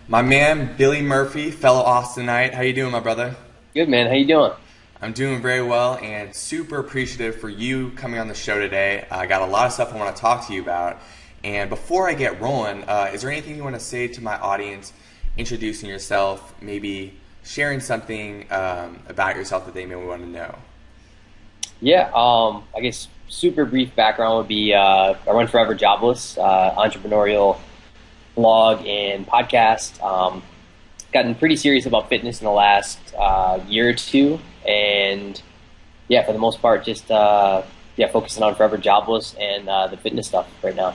My man, Billy Murphy, fellow Austinite. How you doing, my brother? Good, man. How you doing? I'm doing very well and super appreciative for you coming on the show today. I got a lot of stuff I want to talk to you about. And before I get rolling, is there anything you want to say to my audience, introducing yourself, maybe sharing something about yourself that they may want to know? Yeah, I guess super brief background would be I run Forever Jobless, entrepreneurial blog and podcast. Gotten pretty serious about fitness in the last year or two, and yeah, for the most part, just focusing on Forever Jobless and the fitness stuff right now.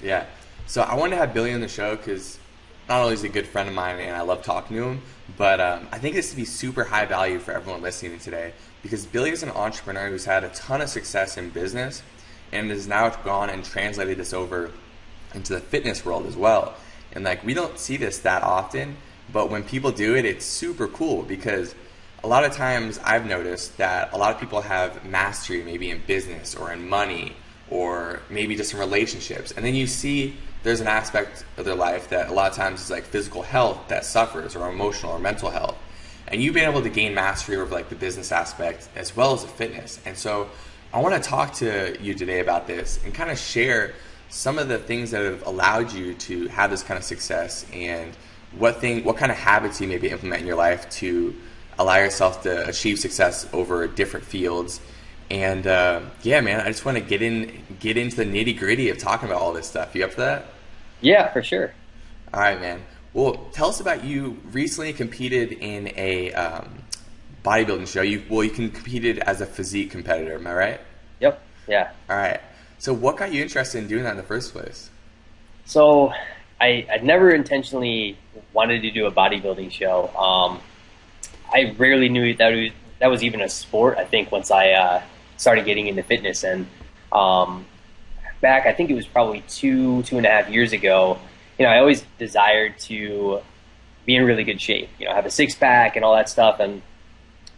Yeah. So I wanted to have Billy on the show because not only is he a good friend of mine and I love talking to him, but I think this would be super high value for everyone listening today because Billy is an entrepreneur who's had a ton of success in business and has now gone and translated this over into the fitness world as well. And like we don't see this that often, but when people do it, it's super cool because a lot of times I've noticed that a lot of people have mastery maybe in business or in money or maybe just in relationships. And then you see there's an aspect of their life that a lot of times is like physical health that suffers or emotional or mental health. And you've been able to gain mastery over like the business aspect as well as the fitness. And so I want to talk to you today about this and kind of share some of the things that have allowed you to have this kind of success and what kind of habits you maybe implement in your life to allow yourself to achieve success over different fields. And yeah, man, I just want to get into the nitty gritty of talking about all this stuff. You up for that? Yeah, for sure. All right, man. Well, tell us about you. Recently competed in a bodybuilding show. You competed as a physique competitor. Am I right? Yep. Yeah. All right. So, what got you interested in doing that in the first place? So I never intentionally wanted to do a bodybuilding show. I rarely knew that was even a sport. I think once I started getting into fitness, and back, I think it was probably 2.5 years ago. I always desired to be in really good shape. Have a six pack and all that stuff. And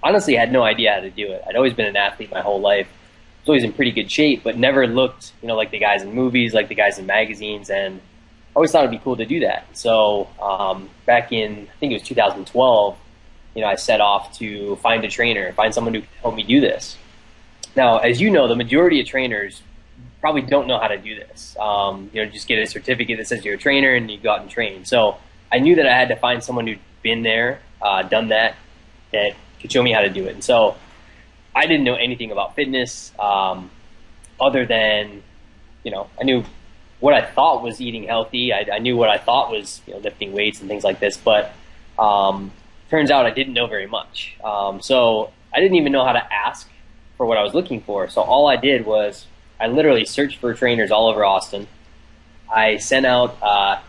honestly, I had no idea how to do it. I'd always been an athlete my whole life. I was always in pretty good shape, but never looked, like the guys in movies, like the guys in magazines, and I always thought it'd be cool to do that. So back in, I think it was 2012, I set off to find a trainer, find someone who could help me do this. Now, as you know, the majority of trainers probably don't know how to do this. Just get a certificate that says you're a trainer and you go out and train. So I knew that I had to find someone who'd been there, done that could show me how to do it. And so I didn't know anything about fitness other than, I knew what I thought was eating healthy. I knew what I thought was, lifting weights and things like this. But turns out I didn't know very much. So I didn't even know how to ask for what I was looking for. So all I did was I literally searched for trainers all over Austin. I sent out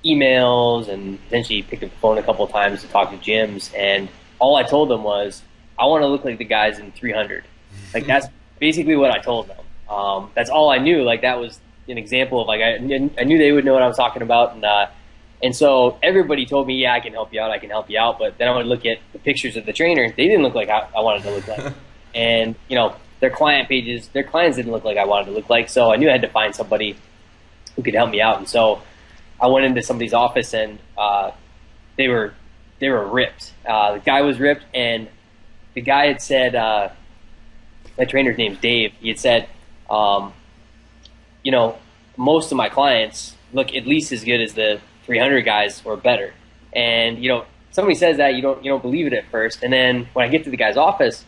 emails and potentially picked up the phone a couple of times to talk to gyms. And all I told them was, I want to look like the guys in 300. Like that's basically what I told them. That's all I knew. Like that was an example of like I knew they would know what I was talking about, and so everybody told me, yeah, I can help you out, I can help you out. But then I would look at the pictures of the trainers; they didn't look like I wanted to look like, and their client pages, their clients didn't look like I wanted to look like. So I knew I had to find somebody who could help me out, and so I went into somebody's office, and they were ripped. The guy was ripped, and the guy had said, my trainer's name's Dave. He had said, most of my clients look at least as good as the 300 guys or better. And, somebody says that, you don't believe it at first. And then when I get to the guy's office,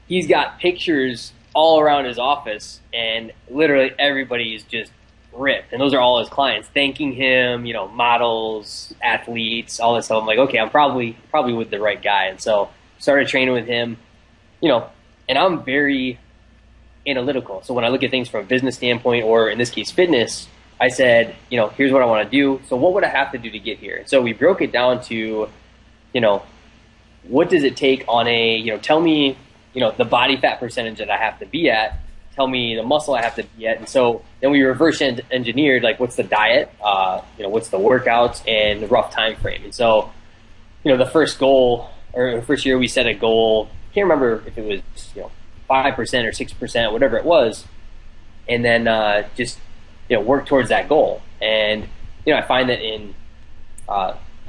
he's got pictures all around his office, and literally everybody is just ripped. And those are all his clients thanking him, models, athletes, all this stuff. I'm like, okay, I'm probably with the right guy. And so started training with him, and I'm very analytical. So when I look at things from a business standpoint, or in this case, fitness, I said, here's what I want to do. So what would I have to do to get here? So we broke it down to, what does it take on tell me, the body fat percentage that I have to be at, tell me the muscle I have to be at. And so then we reverse engineered, like what's the diet, what's the workouts and the rough time frame. And so, the first goal, or the first year we set a goal, can't remember if it was 5% or 6%, whatever it was, and then just work towards that goal. And I find that in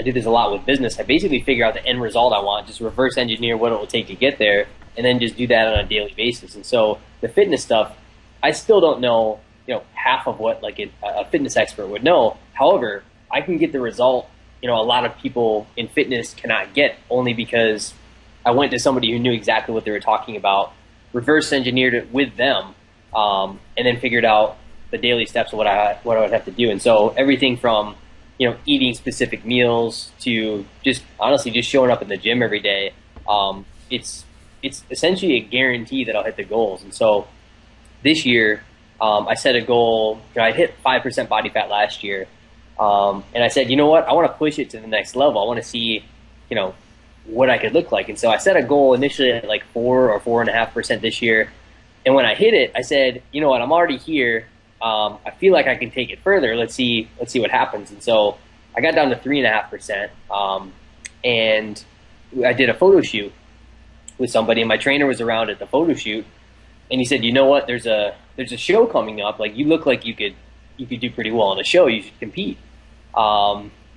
I do this a lot with business. I basically figure out the end result I want, just reverse engineer what it will take to get there, and then just do that on a daily basis. And so the fitness stuff, I still don't know, half of what like a fitness expert would know. However, I can get the result, a lot of people in fitness cannot get, only because I went to somebody who knew exactly what they were talking about, reverse engineered it with them, and then figured out the daily steps of what I would have to do. And so everything from eating specific meals to just honestly just showing up in the gym every day, it's essentially a guarantee that I'll hit the goals. And so this year, I set a goal. I hit 5% body fat last year, and I said, you know what? I want to push it to the next level. I want to see, what I could look like. And so I set a goal initially at like 4 or 4.5% this year. And when I hit it, I said, you know what? I'm already here. I feel like I can take it further. Let's see what happens. And so I got down to 3.5%, and I did a photo shoot with somebody, and my trainer was around at the photo shoot, and he said, you know what? There's a show coming up. Like, you look like you could do pretty well on the show. You should compete.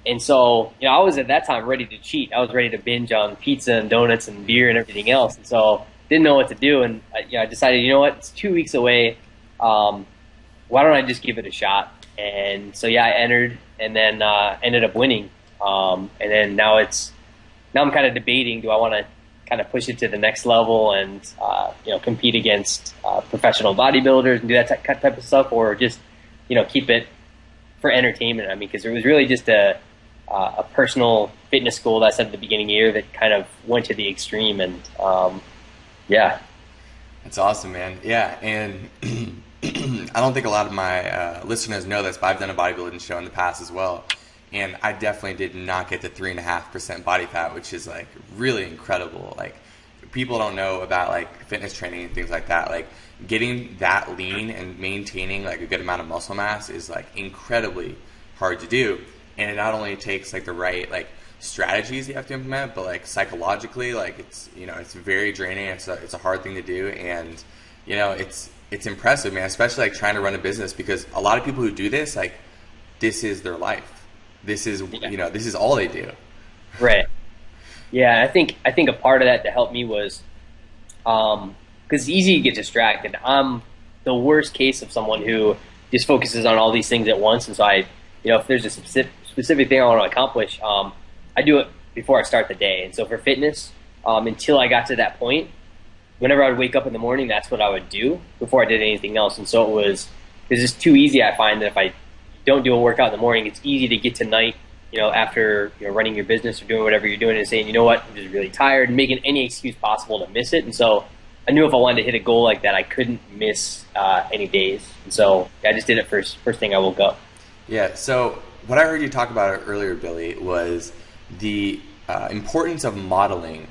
And so, I was at that time ready to cheat. I was ready to binge on pizza and donuts and beer and everything else. And so didn't know what to do. And I decided, you know what? It's 2 weeks away. Why don't I just give it a shot? And so, I entered, and then ended up winning. And then now I'm kind of debating, do I want to kind of push it to the next level and, compete against professional bodybuilders and do that type of stuff, or just, keep it for entertainment? I mean, because it was really just a personal fitness goal that I set at the beginning of the year that kind of went to the extreme. And, yeah. That's awesome, man. Yeah, and I don't think a lot of my listeners know this, but I've done a bodybuilding show in the past as well, and I definitely did not get to 3.5% body fat, which is like really incredible. Like, people don't know about like fitness training and things like that. Like, getting that lean and maintaining like a good amount of muscle mass is like incredibly hard to do, and it not only takes like the right like strategies you have to implement, but like psychologically, like it's it's very draining. It's a hard thing to do, and it's impressive, man, especially like trying to run a business, because a lot of people who do this, like, this is their life. This is this is all they do. Right. Yeah, I think a part of that to help me was because it's easy to get distracted. I'm the worst case of someone who just focuses on all these things at once. And so if there's a specific thing I want to accomplish, I do it before I start the day. And so for fitness, until I got to that point, whenever I would wake up in the morning, that's what I would do before I did anything else. And so it's just too easy. I find that if I don't do a workout in the morning, it's easy to get to night, after running your business or doing whatever you're doing, and saying, you know what, I'm just really tired, and making any excuse possible to miss it. And so I knew if I wanted to hit a goal like that, I couldn't miss any days. And so I just did it first thing I woke up. Yeah. So what I heard you talk about earlier, Billy, was the importance of modeling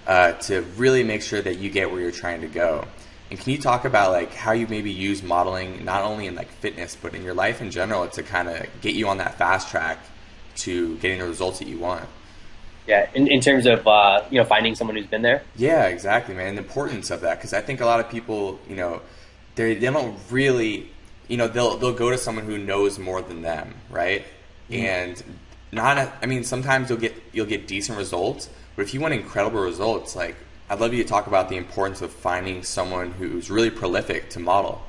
to really make sure that you get where you're trying to go. And can you talk about like how you maybe use modeling not only in like fitness, but in your life in general, to kind of get you on that fast track to getting the results that you want? Yeah, in terms of finding someone who's been there. Yeah, exactly, man. And the importance of that, because I think a lot of people, they don't really, they'll go to someone who knows more than them, right? Mm-hmm. And sometimes you'll get decent results, but if you want incredible results, like, I'd love you to talk about the importance of finding someone who's really prolific to model.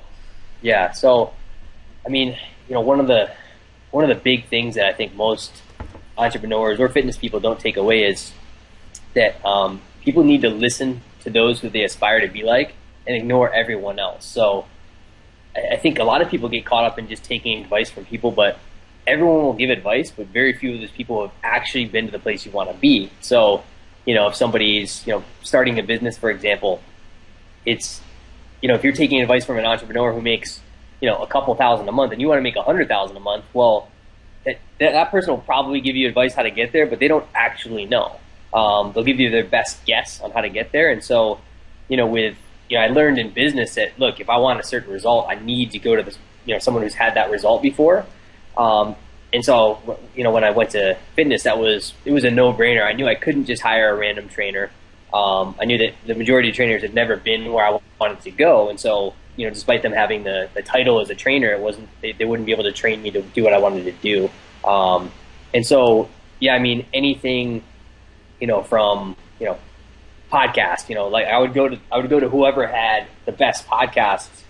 Yeah. So, one of the big things that I think most entrepreneurs or fitness people don't take away is that people need to listen to those who they aspire to be like and ignore everyone else. So I think a lot of people get caught up in just taking advice from people, but everyone will give advice, but very few of those people have actually been to the place you want to be. So, if somebody's, starting a business, for example, it's, if you're taking advice from an entrepreneur who makes, a couple thousand a month and you want to make 100,000 a month, well, that person will probably give you advice how to get there, but they don't actually know. They'll give you their best guess on how to get there. And so, I learned in business that, look, if I want a certain result, I need to go to this, someone who's had that result before. And so, when I went to fitness, it was a no-brainer. I knew I couldn't just hire a random trainer. I knew that the majority of trainers had never been where I wanted to go. And so, despite them having the title as a trainer, they wouldn't be able to train me to do what I wanted to do. And so, yeah, I mean, anything, from, podcast, like I would go to whoever had the best podcasts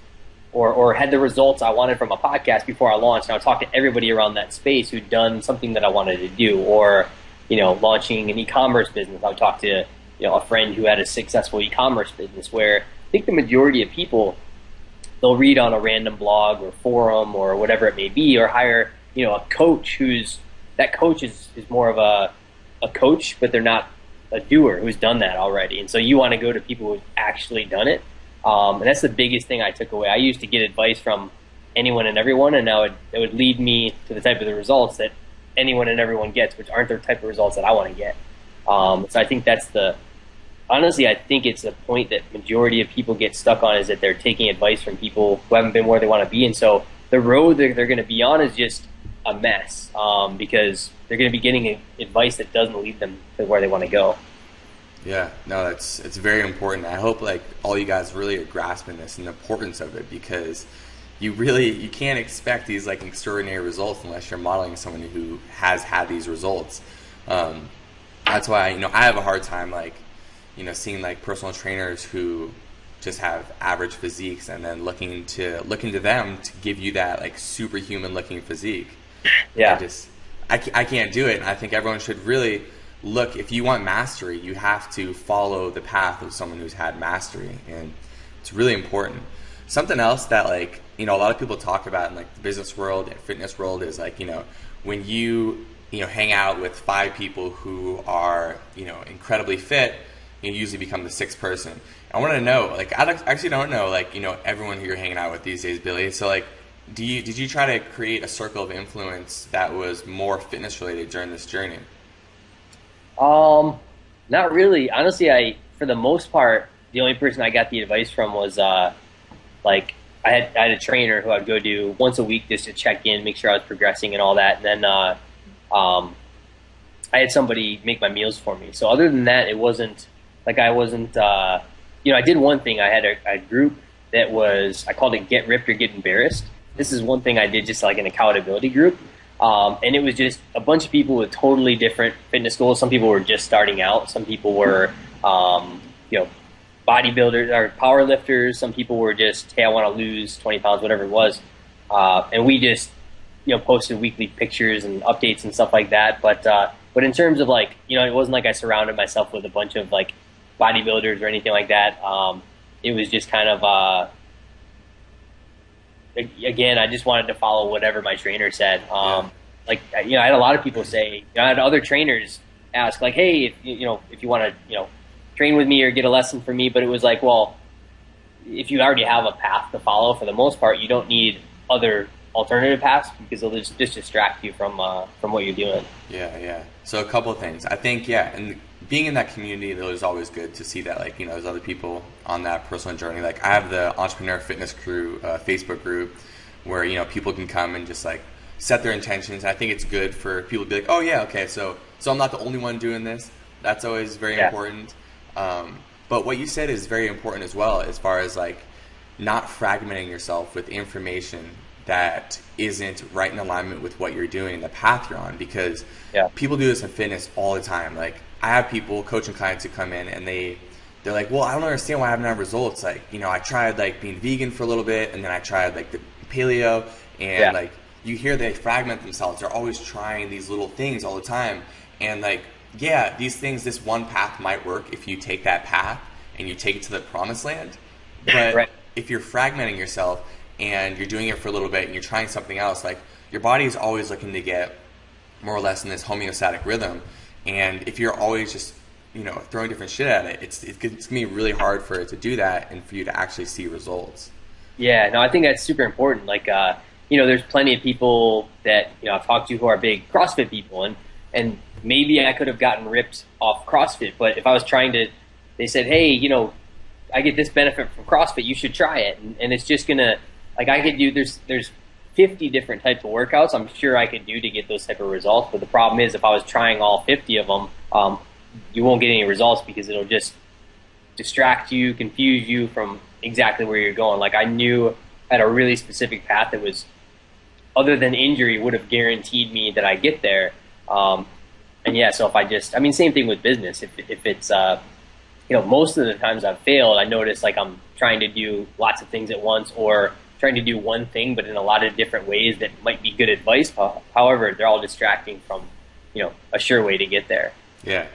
or had the results I wanted from a podcast before I launched. And I would talk to everybody around that space who'd done something that I wanted to do, or launching an e-commerce business. I would talk to a friend who had a successful e-commerce business. Where I think the majority of people, they'll read on a random blog or forum or whatever it may be, or hire a coach that coach is more of a coach, but they're not a doer who's done that already. And so you want to go to people who've actually done it. And that's the biggest thing I took away. I used to get advice from anyone and everyone, and now it would lead me to the type of the results that anyone and everyone gets, which aren't the type of results that I want to get. So I think honestly, I think it's the point that majority of people get stuck on, is that they're taking advice from people who haven't been where they want to be. And so the road that they're going to be on is just a mess, because they're going to be getting advice that doesn't lead them to where they want to go. Yeah, no, it's very important. I hope like all you guys really are grasping this and the importance of it, because you can't expect these like extraordinary results unless you're modeling someone who has had these results. That's why I have a hard time like seeing like personal trainers who just have average physiques and then looking to them to give you that like superhuman looking physique. Yeah. I can't do it, and I think everyone should really look. If you want mastery, you have to follow the path of someone who's had mastery, and it's really important. Something else that like a lot of people talk about in like the business world and fitness world is like when you hang out with 5 people who are incredibly fit, you usually become the 6th person. I want to know, like, I actually don't know, like, everyone who you're hanging out with these days, Billy. So, like, did you try to create a circle of influence that was more fitness related during this journey? Not really. Honestly, for the most part, the only person I got the advice from was, like, I had a trainer who I'd go to once a week just to check in, make sure I was progressing and all that. And then, I had somebody make my meals for me. So other than that, it wasn't like I wasn't, I did one thing. I had a group that I called it Get Ripped or Get Embarrassed. This is one thing I did, just like an accountability group. And it was just a bunch of people with totally different fitness goals. Some people were just starting out. Some people were, bodybuilders or power lifters. Some people were just, hey, I want to lose 20 pounds, whatever it was. And we just, posted weekly pictures and updates and stuff like that. But in terms of like, it wasn't like I surrounded myself with a bunch of like bodybuilders or anything like that. It was just kind of, again, I just wanted to follow whatever my trainer said. Like, I had a lot of people say, I had other trainers ask like, hey, if you want to, train with me or get a lesson from me. But it was like, well, if you already have a path to follow, for the most part, you don't need other alternative paths, because they'll just distract you from what you're doing. Yeah. So a couple of things. I think, and being in that community, it was always good to see that, like, there's other people on that personal journey. Like, I have the Entrepreneur Fitness Crew Facebook group where, people can come and just, like, set their intentions. And I think it's good for people to be like, oh, yeah, okay, so I'm not the only one doing this. That's always very important. But what you said is very important as well, as far as, like, not fragmenting yourself with information that isn't right in alignment with what you're doing, the path you're on, because people do this in fitness all the time. Like, I have people, coaching clients who come in and they're like, well, I don't understand why I haven't had results. Like, I tried like being vegan for a little bit, and then I tried like the paleo, and like you hear they fragment themselves. They're always trying these little things all the time. And like, these things, this one path might work if you take that path and you take it to the promised land. But if you're fragmenting yourself and you're doing it for a little bit and you're trying something else, like, your body is always looking to get more or less in this homeostatic rhythm. And if you're always just, throwing different shit at it, it's going to be really hard for it to do that and for you to actually see results. Yeah, no, I think that's super important. Like, there's plenty of people that, I've talked to who are big CrossFit people, and maybe I could have gotten ripped off CrossFit, but if I was they said, hey, I get this benefit from CrossFit, you should try it. And it's just going to, like, I could do, there's 50 different types of workouts I'm sure I could do to get those type of results. But the problem is, if I was trying all 50 of them, you won't get any results, because it'll just distract you, confuse you from exactly where you're going. Like, I knew at a really specific path that was, other than injury, would have guaranteed me that I get there. And yeah, so if I just, I mean, same thing with business. If it's, most of the times I've failed, I notice like I'm trying to do lots of things at once or trying to do one thing, but in a lot of different ways that might be good advice. However, they're all distracting from, a sure way to get there. Yeah,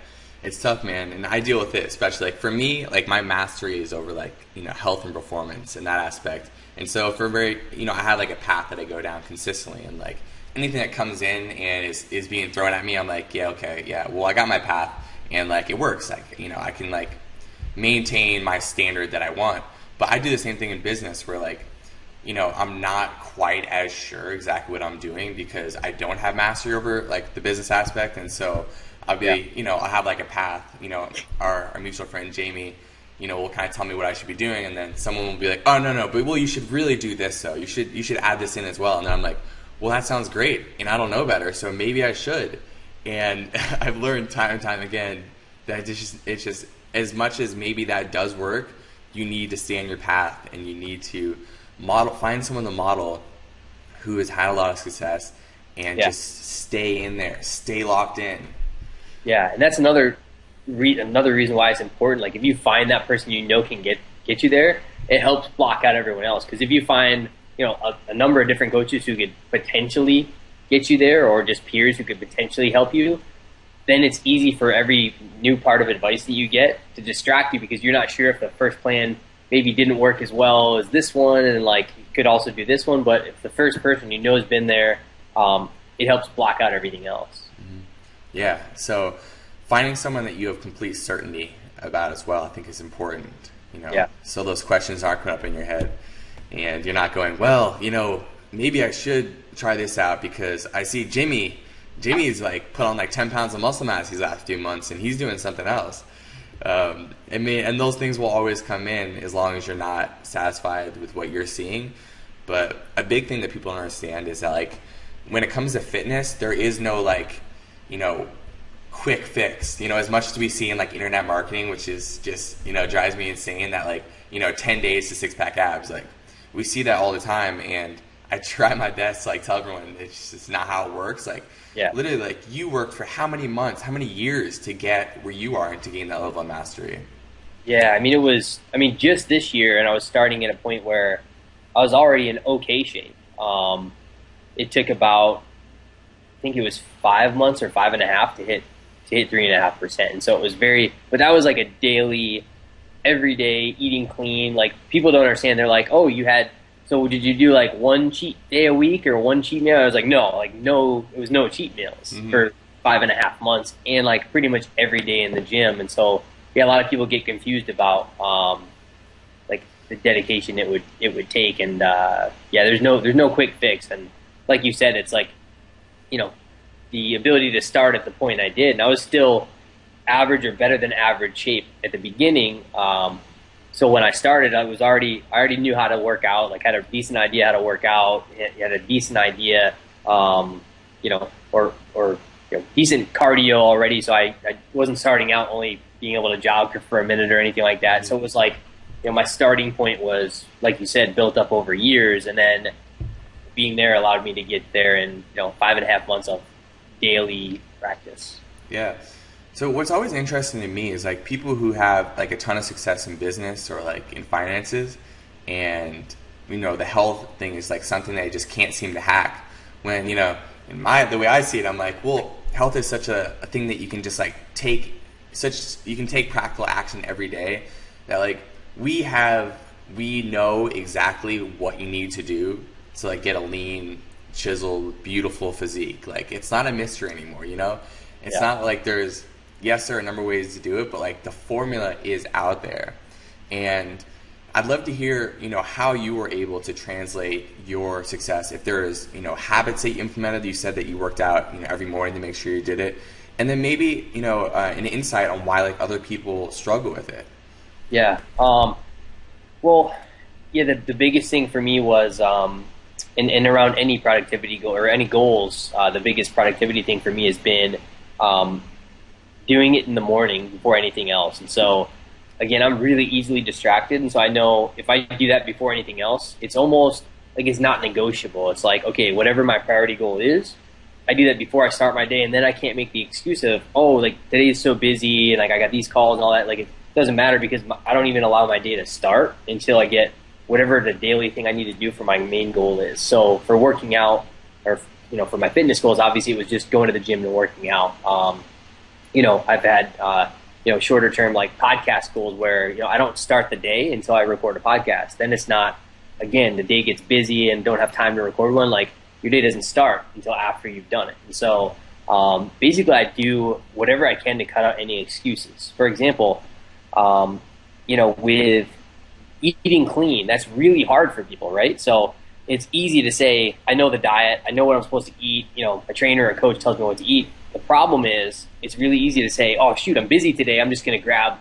it's tough, man, and I deal with it, especially like for me, like my mastery is over like health and performance in that aspect, and so for very I have like a path that I go down consistently, and like anything that comes in and is being thrown at me, I'm like, yeah, okay, yeah, well, I got my path, and like it works, like I can like maintain my standard that I want, but I do the same thing in business where like I'm not quite as sure exactly what I'm doing because I don't have mastery over like the business aspect. And so I'll Yeah. be, I'll have like a path, our mutual friend Jamie, will kind of tell me what I should be doing. And then someone will be like, oh, no, but well, you should really do this though. You should add this in as well. And then I'm like, well, that sounds great. And I don't know better. So maybe I should. And I've learned time and time again that it's just as much as maybe that does work, you need to stay on your path and you need to find someone to model who has had a lot of success and Yeah. just stay in there, stay locked in. Yeah. And that's another reason why it's important. Like if you find that person can get you there, it helps block out everyone else. Because if you find a number of different coaches who could potentially get you there, or just peers who could potentially help you, then it's easy for every new part of advice that you get to distract you because you're not sure if the first plan maybe didn't work as well as this one, and like you could also do this one. But if the first person has been there, it helps block out everything else. Yeah, so finding someone that you have complete certainty about as well, I think is important. Yeah. So those questions aren't coming up in your head, and you're not going, well, maybe I should try this out because I see Jimmy's like put on like 10 pounds of muscle mass these last few months, and he's doing something else. And those things will always come in as long as you're not satisfied with what you're seeing. But a big thing that people don't understand is that like when it comes to fitness, there is no like quick fix. As much as we see in like internet marketing, which is just drives me insane, that like 10 days to six pack abs. Like we see that all the time, and I try my best to like tell everyone it's not how it works. Like Yeah. literally, like you worked for how many months, how many years to get where you are and to gain that level of mastery? Yeah, just this year, and I was starting at a point where I was already in okay shape. It took about, I think it was 5 months or 5.5 to hit 3.5%. And so it was but that was like a daily, everyday eating clean. Like people don't understand. They're like, oh, so did you do like one cheat day a week or one cheat meal? I was like, no, it was no cheat meals for 5.5 months, and like pretty much every day in the gym. And so yeah, a lot of people get confused about like the dedication it would take. And yeah, there's no quick fix. And like you said, it's like the ability to start at the point I did, and I was still average or better than average shape at the beginning. So when I started, I already knew how to work out, like had a decent idea how to work out, had a decent idea, or decent cardio already. So I wasn't starting out only being able to jog for a minute or anything like that. So it was like, my starting point was, like you said, built up over years, and then being there allowed me to get there in 5.5 months of daily practice. Yeah. So what's always interesting to me is like people who have like a ton of success in business or like in finances, and the health thing is like something they just can't seem to hack. When the way I see it, I'm like, well, health is such a thing that you can just like you can take practical action every day. That like we know exactly what you need to do to like get a lean, chiseled, beautiful physique. Like it's not a mystery anymore. It's Yeah. not like there are a number of ways to do it, but like the formula is out there. And I'd love to hear, how you were able to translate your success. If there's, habits that you implemented, you said that you worked out, every morning to make sure you did it. And then maybe, an insight on why like other people struggle with it. Yeah. Well, yeah, the biggest thing for me was, and around any productivity goal or any goals, the biggest productivity thing for me has been, doing it in the morning before anything else. And so again, I'm really easily distracted. And so I know if I do that before anything else, it's almost like it's not negotiable. It's like, okay, whatever my priority goal is, I do that before I start my day, and then I can't make the excuse of, oh, like today is so busy and like I got these calls and all that. Like it doesn't matter because I don't even allow my day to start until I get whatever the daily thing I need to do for my main goal is. So for working out, or for my fitness goals, obviously it was just going to the gym and working out. I've had shorter term like podcast goals where I don't start the day until I record a podcast. Then it's not, again, the day gets busy and don't have time to record one. Like your day doesn't start until after you've done it. And so basically I do whatever I can to cut out any excuses. For example, with eating clean, that's really hard for people, right? So it's easy to say, I know the diet, I know what I'm supposed to eat, a trainer or a coach tells me what to eat. The problem is, it's really easy to say, oh shoot, I'm busy today, I'm just gonna grab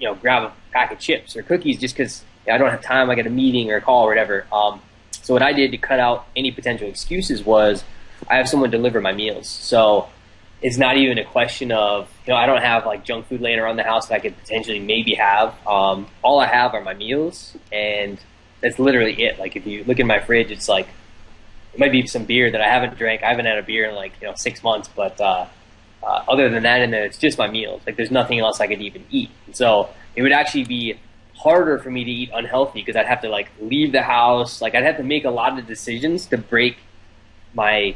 a pack of chips or cookies just because I don't have time, I got a meeting or a call or whatever. So what I did to cut out any potential excuses was I have someone deliver my meals. So it's not even a question of, I don't have like junk food laying around the house that I could potentially maybe have. All I have are my meals, and that's literally it. Like if you look in my fridge, it's like, it might be some beer that I haven't drank. I haven't had a beer in like 6 months, but other than that, and then it's just my meals. Like there's nothing else I could even eat. And so it would actually be harder for me to eat unhealthy because I'd have to like leave the house. Like I'd have to make a lot of decisions to break my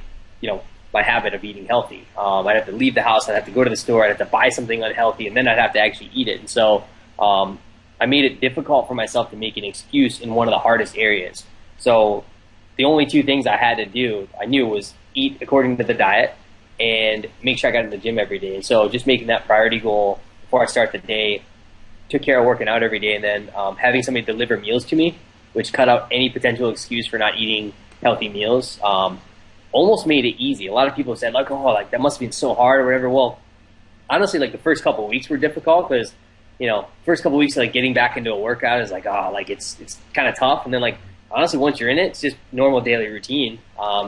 my habit of eating healthy. I'd have to leave the house. I'd have to go to the store. I'd have to buy something unhealthy, and then I'd have to actually eat it. And so I made it difficult for myself to make an excuse in one of the hardest areas. So the only two things I had to do, I knew, was eat according to the diet and make sure I got in the gym every day. And so just making that priority goal before I start the day, took care of working out every day, and then having somebody deliver meals to me, which cut out any potential excuse for not eating healthy meals, almost made it easy. A lot of people said, like, oh, like that must have been so hard or whatever. Well, honestly, like the first couple of weeks were difficult because, first couple of weeks, like getting back into a workout is like, like it's kind of tough. And then like, honestly, once you're in it, it's just normal daily routine.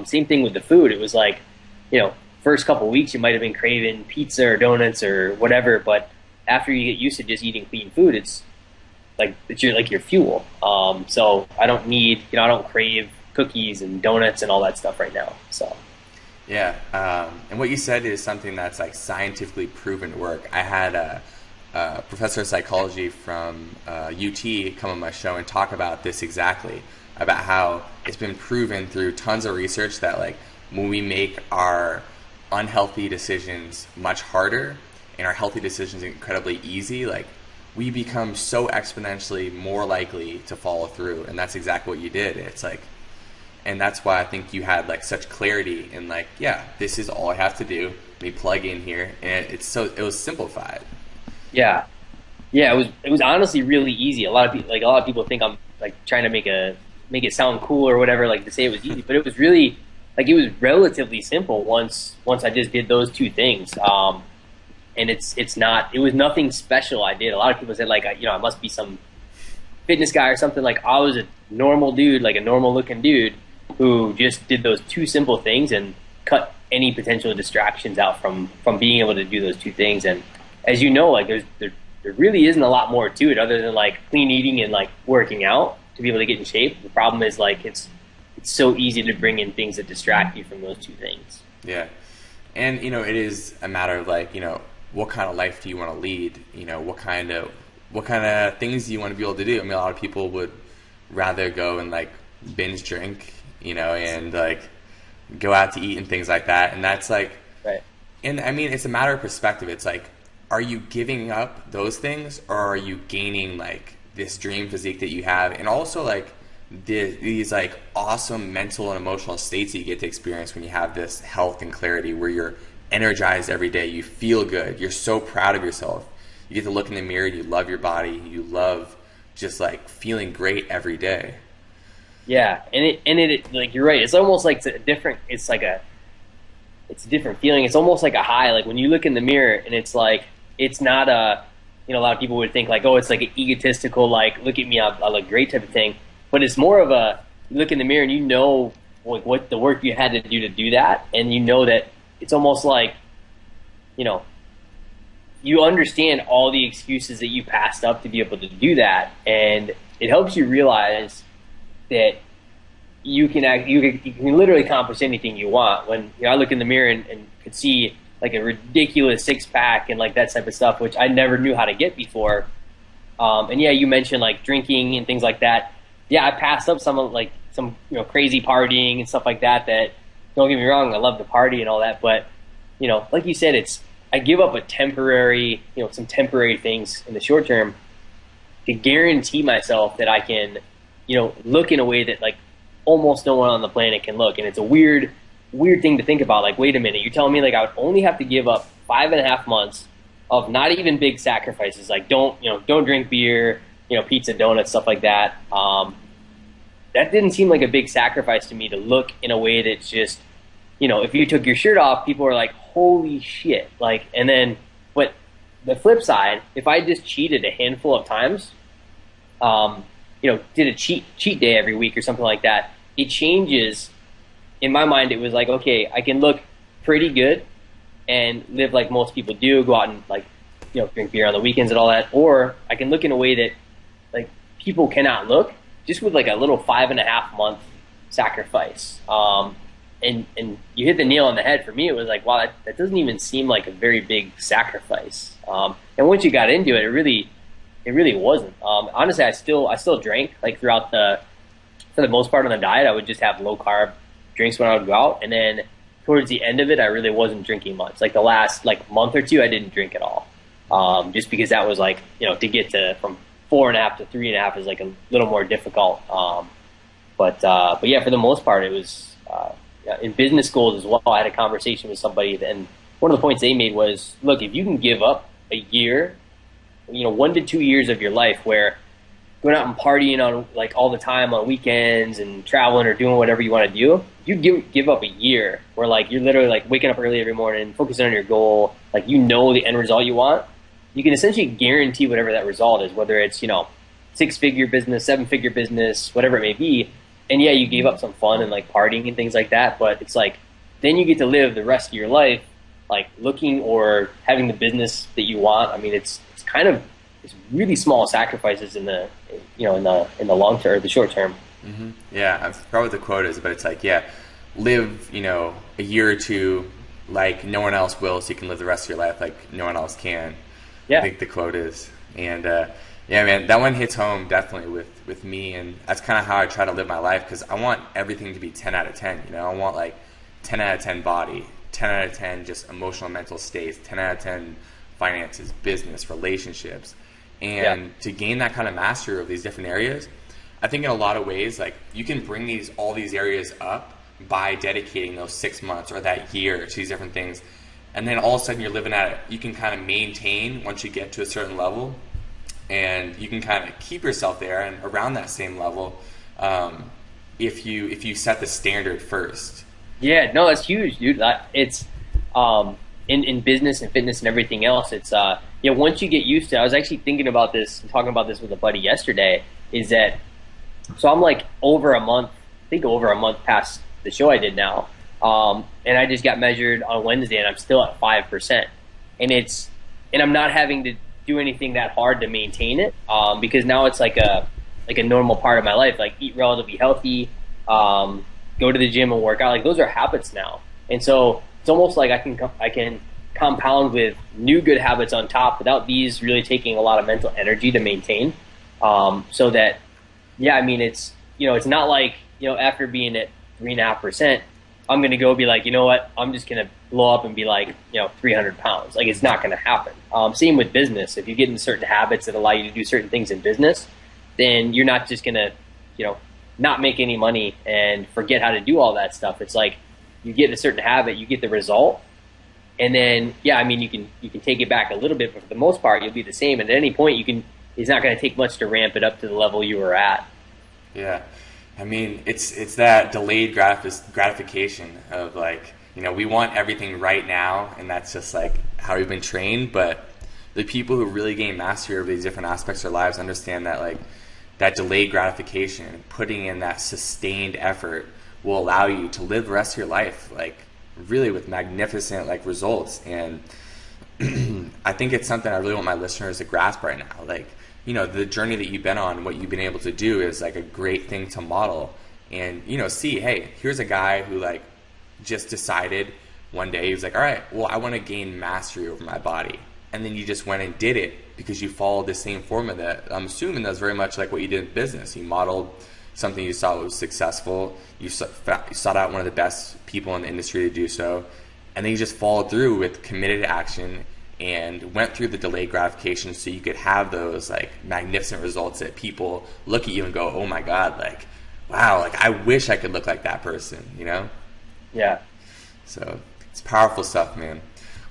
Same thing with the food. It was like, first couple of weeks, you might have been craving pizza or donuts or whatever, but after you get used to just eating clean food, it's your fuel. So I don't need, I don't crave cookies and donuts and all that stuff right now. So yeah, and what you said is something that's like scientifically proven to work. I had a professor of psychology from UT come on my show and talk about this exactly, about how it's been proven through tons of research that like when we make our unhealthy decisions much harder and our healthy decisions incredibly easy, like we become so exponentially more likely to follow through. And that's exactly what you did. It's like, and that's why I think you had like such clarity in like, yeah, this is all I have to do. Let me plug in here, and it was simplified. Yeah, it was honestly really easy. A lot of people think I'm like trying to make it sound cool or whatever, like to say it was easy, but it was really like it was relatively simple once I just did those two things. And it was nothing special I did. A lot of people said like I must be some fitness guy or something. Like I was a normal dude, like a normal looking dude who just did those two simple things and cut any potential distractions out from being able to do those two things. And as you know, like there really isn't a lot more to it other than like clean eating and like working out to be able to get in shape. The problem is like it's so easy to bring in things that distract you from those two things. Yeah. And it is a matter of like, what kind of life do you want to lead? What kind of things do you want to be able to do? I mean, a lot of people would rather go and like binge drink, and like go out to eat and things like that. And that's like, right. And I mean, it's a matter of perspective. It's like, are you giving up those things, or are you gaining like this dream physique that you have, and also like these like awesome mental and emotional states that you get to experience when you have this health and clarity, where you're energized every day, you feel good, you're so proud of yourself, you get to look in the mirror, you love your body, you love just like feeling great every day. Yeah, and it like you're right. It's almost like it's a different feeling. It's almost like a high. Like when you look in the mirror, and it's like it's not a a lot of people would think like, oh, it's like an egotistical like look at me, I look great type of thing. But it's more of a you look in the mirror and like what the work you had to do that, and that it's almost like you understand all the excuses that you passed up to be able to do that, and it helps you realize that you can literally accomplish anything you want. When I look in the mirror and could see like a ridiculous six pack and like that type of stuff, which I never knew how to get before. And yeah, you mentioned like drinking and things like that. Yeah, I passed up some of like some crazy partying and stuff like that. That don't get me wrong, I love to party and all that, but like you said, it's I give up a temporary some temporary things in the short term to guarantee myself that I can look in a way that like almost no one on the planet can look. And it's a weird thing to think about. Like, wait a minute, you're telling me like I would only have to give up 5.5 months of not even big sacrifices, like don't drink beer, pizza, donuts, stuff like that. That didn't seem like a big sacrifice to me to look in a way that's just, if you took your shirt off, people are like, holy shit. Like, and then, but the flip side, if I just cheated a handful of times, did a cheat day every week or something like that, it changes. In my mind, it was like, okay, I can look pretty good and live like most people do, go out and like, drink beer on the weekends and all that, or I can look in a way that like people cannot look just with like a little 5.5 month sacrifice. And you hit the nail on the head. For me, it was like, wow, that doesn't even seem like a very big sacrifice. And once you got into it, it really wasn't. Honestly, I still drank like throughout for the most part on the diet. I would just have low carb drinks when I would go out, and then towards the end of it, I really wasn't drinking much. Like the last like month or two, I didn't drink at all, just because that was like to get to from 4.5 to 3.5 is like a little more difficult. But yeah, for the most part, it was in business schools as well. I had a conversation with somebody, and one of the points they made was, look, if you can give up a year, 1 to 2 years of your life where going out and partying on like all the time on weekends and traveling or doing whatever you want to do, you give up a year where like you're literally like waking up early every morning, focusing on your goal, like the end result you want, you can essentially guarantee whatever that result is, whether it's 6-figure business, 7-figure business, whatever it may be. And yeah, you gave up some fun and like partying and things like that, but it's like then you get to live the rest of your life like looking or having the business that you want. I mean, it's kind of it's really small sacrifices in the in the long term or the short term. Mm-hmm. Yeah, I forgot what the quote is, but it's like, yeah, live a year or two like no one else will, so you can live the rest of your life like no one else can. Yeah, I think the quote is, and yeah, man, that one hits home definitely with me, and that's kind of how I try to live my life, because I want everything to be 10 out of 10. I want like 10 out of 10 body, 10 out of 10 just emotional mental states, 10 out of 10 finances, business, relationships. And to gain that kind of mastery of these different areas, I think in a lot of ways, like you can bring all these areas up by dedicating those 6 months or that year to these different things. And then all of a sudden you're living at it. You can kind of maintain once you get to a certain level, and you can kind of keep yourself there and around that same level if you set the standard first. Yeah, no, that's huge, dude. It's in business and fitness and everything else. It's once you get used to. I was actually thinking about this, talking about this with a buddy yesterday. Is that so? I'm like over a month past the show I did now, and I just got measured on Wednesday, and I'm still at 5%, and I'm not having to do anything that hard to maintain it, because now it's like a normal part of my life. Like eat relatively healthy, go to the gym and work out. Like those are habits now, and so it's almost like I can compound with new good habits on top without these really taking a lot of mental energy to maintain. So that, yeah, I mean, it's not like after being at 3.5%, I'm gonna go be like, you know what, I'm just gonna blow up and be like 300 pounds. Like it's not gonna happen. Same with business. If you get into certain habits that allow you to do certain things in business, then you're not just gonna not make any money and forget how to do all that stuff. It's like you get a certain habit, you get the result, and then yeah, I mean you can take it back a little bit, but for the most part you'll be the same. And at any point it's not going to take much to ramp it up to the level you were at. Yeah, I mean it's that delayed gratification of like we want everything right now, and that's just like how we've been trained. But the people who really gain mastery over these different aspects of their lives understand that like that delayed gratification, putting in that sustained effort, will allow you to live the rest of your life like really with magnificent like results. And I think it's something I really want my listeners to grasp right now. Like the journey that you've been on, what you've been able to do is like a great thing to model. and see, hey, here's a guy who like just decided one day, he was like, all right, well, I want to gain mastery over my body. And then you just went and did it because you followed the same formula that I'm assuming that's very much like what you did in business. You modeled something you saw was successful. You sought out one of the best people in the industry to do so. And then you just followed through with committed action and went through the delayed gratification so you could have those like magnificent results that people look at you and go, oh my God, like, wow, like I wish I could look like that person, Yeah. So it's powerful stuff, man.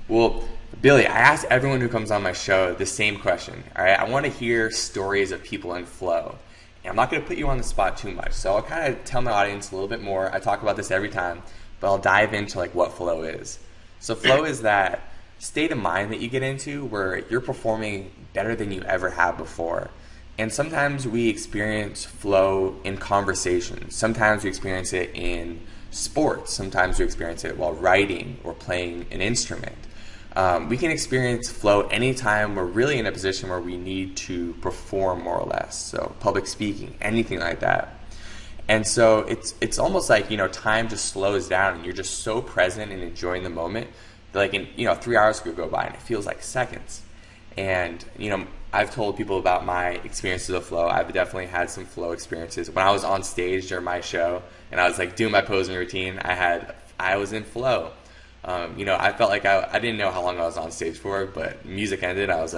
Well, Billy, I ask everyone who comes on my show the same question. All right, I want to hear stories of people in flow. And I'm not going to put you on the spot too much. So I'll kind of tell my audience a little bit more. I talk about this every time, but I'll dive into like what flow is. So flow is that state of mind that you get into where you're performing better than you ever have before. And sometimes we experience flow in conversation. Sometimes we experience it in sports. Sometimes we experience it while writing or playing an instrument. We can experience flow anytime we're really in a position where we need to perform more or less. So public speaking, anything like that. And so it's almost like, time just slows down and you're just so present and enjoying the moment that like 3 hours could go by and it feels like seconds. And, I've told people about my experiences of flow. I've definitely had some flow experiences. When I was on stage during my show and I was like doing my posing routine, I was in flow. I felt like I didn't know how long I was on stage for, but music ended. I was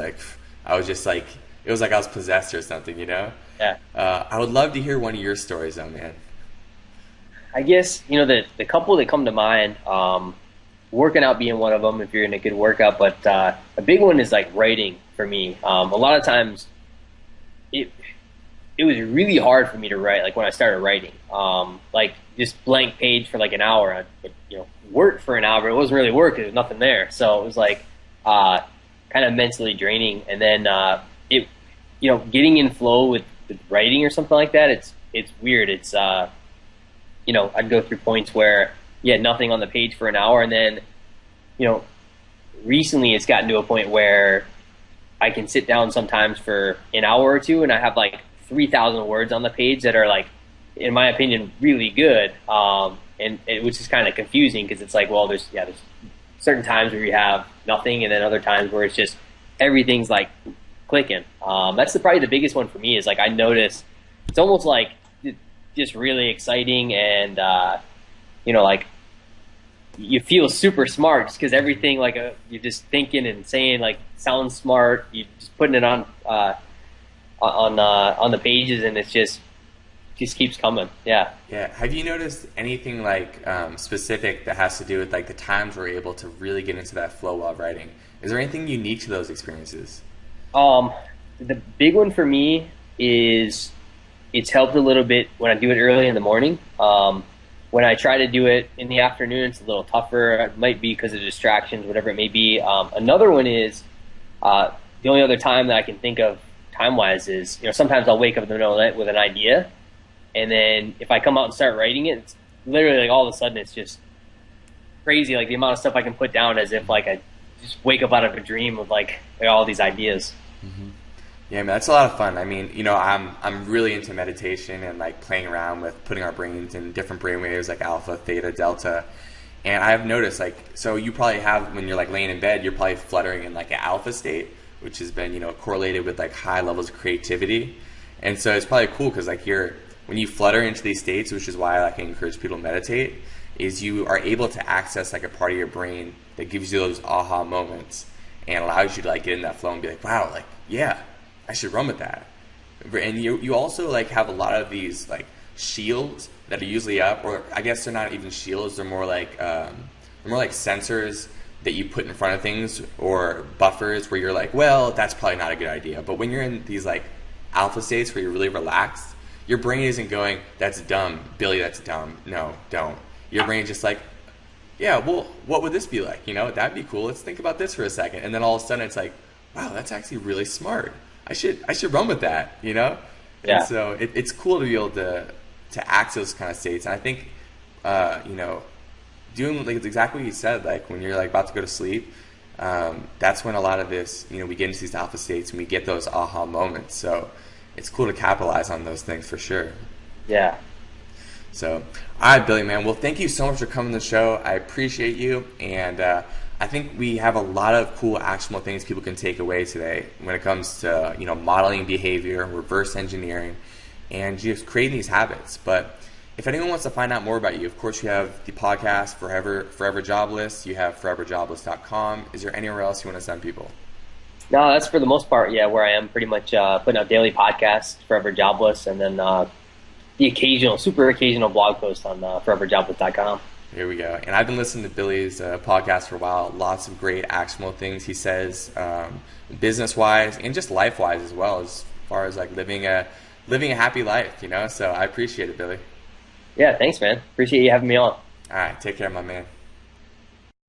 just like, it was like I was possessed or something, Yeah. I would love to hear one of your stories though, man. I guess, the couple that come to mind, working out being one of them if you're in a good workout, but a big one is like writing for me. A lot of times it was really hard for me to write, like when I started writing, like just blank page for like an hour. I worked for an hour, but it wasn't really work. There was nothing there. So it was like kind of mentally draining. And then getting in flow with writing or something like that, it's weird. It's I'd go through points where you had nothing on the page for an hour, and then recently it's gotten to a point where I can sit down sometimes for an hour or two and I have like 3,000 words on the page that are like, in my opinion, really good. Which is kind of confusing because it's like, well, there's certain times where you have nothing and then other times where it's just everything's like clicking. That's probably the biggest one for me is like I notice it's almost like just really exciting and like you feel super smart just because everything like you're just thinking and saying like sounds smart. You're just putting it on the pages and it's just keeps coming. Yeah. Have you noticed anything like specific that has to do with like the times we're able to really get into that flow while writing? Is there anything unique to those experiences? The big one for me is it's helped a little bit when I do it early in the morning. When I try to do it in the afternoon, it's a little tougher. It might be because of distractions, whatever it may be. Another one is the only other time that I can think of time-wise is, sometimes I'll wake up in the middle of the night with an idea, and then if I come out and start writing it, it's literally like all of a sudden it's just crazy, like the amount of stuff I can put down as if like I just wake up out of a dream with like all these ideas. Mm-hmm. Yeah, man, that's a lot of fun. I mean, I'm really into meditation and like playing around with putting our brains in different brain waves like alpha, theta, delta. And I've noticed like, so you probably have, when you're like laying in bed, you're probably fluttering in like an alpha state, which has been, correlated with like high levels of creativity. And so it's probably cool because like when you flutter into these states, which is why I like encourage people to meditate, is you are able to access like a part of your brain that gives you those aha moments and allows you to like get in that flow and be like, wow, like, yeah, I should run with that. And you also like have a lot of these like shields that are usually up, or I guess they're not even shields, they're more like sensors that you put in front of things, or buffers where you're like, well, that's probably not a good idea. But when you're in these like alpha states where you're really relaxed, your brain isn't going, that's dumb, Billy, that's dumb, no, don't. Your brain's just like, yeah, well, what would this be like? That'd be cool. Let's think about this for a second. And then all of a sudden it's like, wow, that's actually really smart. I should run with that, Yeah. And so it's cool to be able to access those kind of states. And I think, doing like exactly what you said, like when you're like about to go to sleep, that's when a lot of this, we get into these alpha states and we get those aha moments. So it's cool to capitalize on those things for sure. Yeah. So, all right, Billy, man. Well, thank you so much for coming to the show. I appreciate you, and I think we have a lot of cool, actionable things people can take away today when it comes to modeling behavior, reverse engineering, and just creating these habits. But if anyone wants to find out more about you, of course, you have the podcast Forever Jobless. You have foreverjobless.com. Is there anywhere else you want to send people? No, that's for the most part, yeah, where I am pretty much putting out daily podcasts, Forever Jobless, and then the occasional, super occasional blog post on foreverjobless.com. Here we go. And I've been listening to Billy's podcast for a while. Lots of great actionable things he says, business-wise and just life-wise as well, as far as like living a happy life, So I appreciate it, Billy. Yeah, thanks, man. Appreciate you having me on. All right, take care, my man.